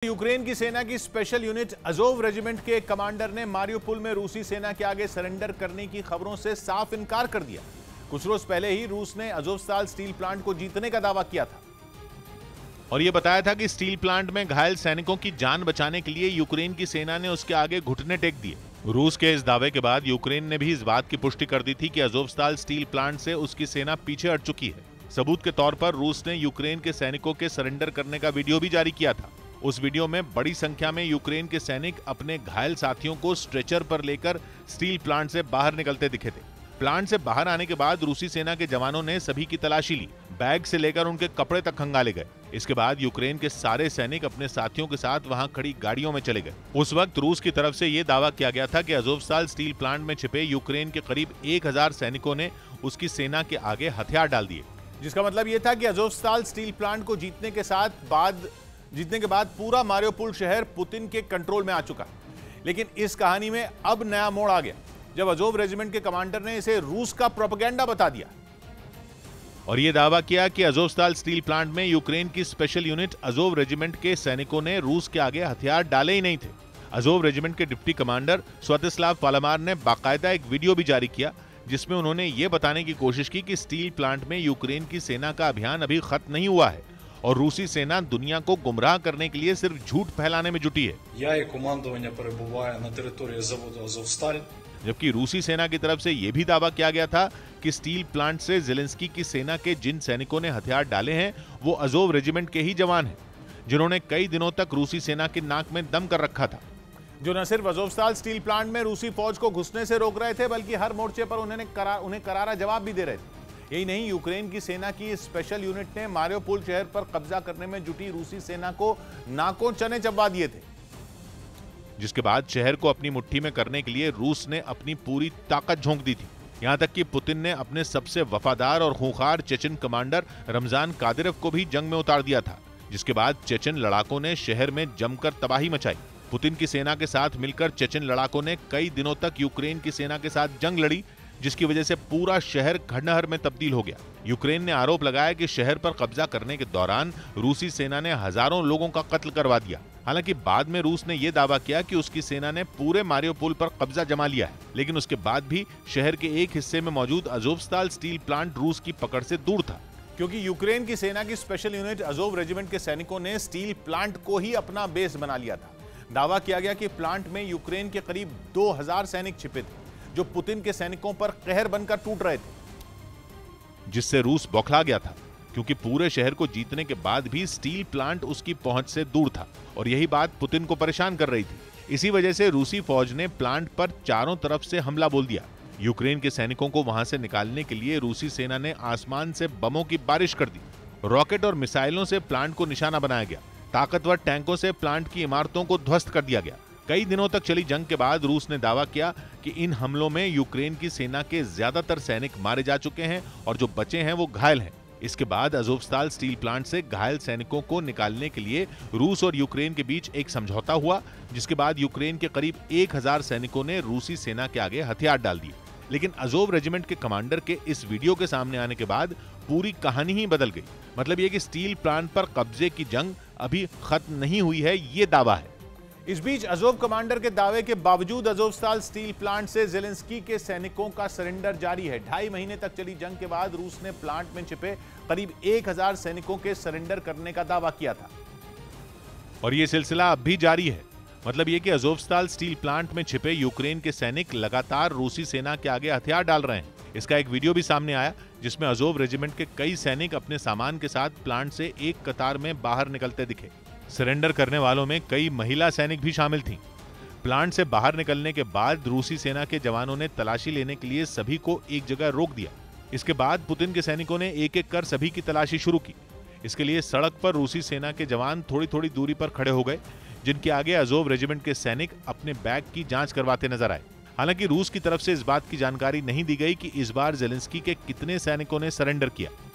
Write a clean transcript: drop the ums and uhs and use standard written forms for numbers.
Ukraine की सेना की स्पेशल यूनिट अजोव रेजिमेंट के कमांडर ने मारियोपोल में रूसी सेना के आगे सरेंडर करने की खबरों से साफ इनकार कर दिया। कुछ रोज पहले ही रूस ने अजोवस्ताल स्टील प्लांट को जीतने का दावा किया था और यह बताया था कि स्टील प्लांट में घायल सैनिकों की जान बचाने के लिए यूक्रेन की सेना ने उसके आगे घुटने टेक दिए। रूस के इस दावे के बाद यूक्रेन ने भी इस बात की पुष्टि कर दी थी कि अजोवस्ताल स्टील प्लांट से उसकी सेना पीछे हट चुकी है। सबूत के तौर पर रूस ने यूक्रेन के सैनिकों के सरेंडर करने का वीडियो भी जारी किया था। उस वीडियो में बड़ी संख्या में यूक्रेन के सैनिक अपने घायल साथियों को स्ट्रेचर पर लेकर स्टील प्लांट से बाहर निकलते दिखे थे। प्लांट से बाहर आने के बाद रूसी सेना के जवानों ने सभी की तलाशी ली, बैग से लेकर उनके कपड़े तक खंगाले गए। इसके बाद यूक्रेन के सारे सैनिक अपने साथियों के साथ वहां खड़ी गाड़ियों में चले गए। उस वक्त रूस की तरफ से यह दावा किया गया था कि अजोवस्ताल स्टील प्लांट में छिपे यूक्रेन के करीब 1000 सैनिकों ने उसकी सेना के आगे हथियार डाल दिए, जिसका मतलब यह था कि अजोवस्ताल स्टील प्लांट को जीतने के बाद पूरा मारियोपोल शहर पुतिन के कंट्रोल में आ चुका। लेकिन इस कहानी में अब नया मोड़ आ गया जब अजोव रेजिमेंट के कमांडर ने इसे रूस का प्रोपेगेंडा बता दिया और यह दावा किया कि अजोवस्ताल स्टील प्लांट में यूक्रेन की स्पेशल यूनिट अजोव रेजिमेंट के सैनिकों ने रूस के आगे हथियार डाले ही नहीं थे। अजोव रेजिमेंट के डिप्टी कमांडर स्वातिस्लाव पालामार ने बाकायदा एक वीडियो भी जारी किया जिसमें उन्होंने यह बताने की कोशिश की कि स्टील प्लांट में यूक्रेन की सेना का अभियान अभी खत्म नहीं हुआ है और रूसी सेना दुनिया को गुमराह करने के लिए सिर्फ झूठ फैलाने में जुटी है। जबकि रूसी सेना की तरफ से यह भी दावा किया गया था कि स्टील प्लांट से ज़ेलेंस्की की सेना के जिन सैनिकों ने हथियार डाले हैं वो अजोव रेजिमेंट के ही जवान हैं, जिन्होंने कई दिनों तक रूसी सेना के नाक में दम कर रखा था, जो न सिर्फ अजोवस्ताल स्टील प्लांट में रूसी फौज को घुसने से रोक रहे थे बल्कि हर मोर्चे पर उन्हें करारा जवाब भी दे रहे थे। यही नहीं, यूक्रेन की सेना की स्पेशल यूनिट ने मारियोपोल शहर पर कब्जा करने में जुटी रूसी सेना को नाकों चने चबवा दिए थे, जिसके बाद शहर को अपनी मुट्ठी में करने के लिए रूस ने अपनी पूरी ताकत झोंक दी थी। यहां तक कि पुतिन ने अपने सबसे वफादार और खूंखार चेचन कमांडर रमजान कादिरोव को भी जंग में उतार दिया था, जिसके बाद चेचन लड़ाकों ने शहर में जमकर तबाही मचाई। पुतिन की सेना के साथ मिलकर चेचन लड़ाकों ने कई दिनों तक यूक्रेन की सेना के साथ जंग लड़ी, जिसकी वजह से पूरा शहर खंडहर में तब्दील हो गया। यूक्रेन ने आरोप लगाया कि शहर पर कब्जा करने के दौरान रूसी सेना ने हजारों लोगों का कत्ल करवा दिया। हालांकि बाद में रूस ने यह दावा किया कि उसकी सेना ने पूरे मारियोपोल पर कब्जा जमा लिया है, लेकिन उसके बाद भी शहर के एक हिस्से में मौजूद अजोवस्ताल स्टील प्लांट रूस की पकड़ से दूर था, क्योंकि यूक्रेन की सेना की स्पेशल यूनिट अजोव रेजिमेंट के सैनिकों ने स्टील प्लांट को ही अपना बेस बना लिया था। दावा किया गया कि प्लांट में यूक्रेन के करीब 2000 सैनिक छिपे थे जो पुतिन के सैनिकों पर कहर बनकर टूट रहे थे, जिससे रूस बौखला गया था, क्योंकि पूरे शहर को जीतने के बाद भी स्टील प्लांट उसकी पहुंच से दूर था और यही बात पुतिन को परेशान कर रही थी। इसी वजह से रूसी फौज ने प्लांट पर चारों तरफ से हमला बोल दिया। यूक्रेन के सैनिकों को वहां से निकालने के लिए रूसी सेना ने आसमान से बमों की बारिश कर दी। रॉकेट और मिसाइलों से प्लांट को निशाना बनाया गया। ताकतवर टैंकों से प्लांट की इमारतों को ध्वस्त कर दिया गया। कई दिनों तक चली जंग के बाद रूस ने दावा किया कि इन हमलों में यूक्रेन की सेना के ज्यादातर सैनिक मारे जा चुके हैं और जो बचे हैं वो घायल हैं। इसके बाद अजोवस्ताल स्टील प्लांट से घायल सैनिकों को निकालने के लिए रूस और यूक्रेन के बीच एक समझौता हुआ, जिसके बाद यूक्रेन के करीब 1000 सैनिकों ने रूसी सेना के आगे हथियार डाल दिए। लेकिन अजोव रेजिमेंट के कमांडर के इस वीडियो के सामने आने के बाद पूरी कहानी ही बदल गई। मतलब यह कि स्टील प्लांट पर कब्जे की जंग अभी खत्म नहीं हुई है, ये दावा है। इस बीच अजोव कमांडर के दावे के बावजूद अजोवस्ताल स्टील प्लांट से ज़ेलेंस्की के सैनिकों का सरेंडर जारी है। 2.5 महीने तक चली जंग के बाद रूस ने प्लांट में छिपे करीब 1000 सैनिकों के सरेंडर करने का दावा किया था और यह सिलसिला अब भी जारी है। मतलब यह कि अजोवस्ताल स्टील प्लांट में छिपे यूक्रेन के सैनिक लगातार रूसी सेना के आगे हथियार डाल रहे हैं। इसका एक वीडियो भी सामने आया जिसमें अजोव रेजिमेंट के कई सैनिक अपने सामान के साथ प्लांट से एक कतार में बाहर निकलते दिखे। सरेंडर करने वालों में कई महिला सैनिक भी शामिल थीं। प्लांट से बाहर निकलने के बाद रूसी सेना के जवानों ने तलाशी लेने के लिए सभी को एक जगह रोक दिया। इसके बाद पुतिन के सैनिकों ने एक एक कर सभी की तलाशी शुरू की। इसके लिए सड़क पर रूसी सेना के जवान थोड़ी थोड़ी दूरी पर खड़े हो गए, जिनके आगे अजोव रेजिमेंट के सैनिक अपने बैग की जांच करवाते नजर आए। हालांकि रूस की तरफ से इस बात की जानकारी नहीं दी गई कि इस बार ज़ेलेंस्की के कितने सैनिकों ने सरेंडर किया।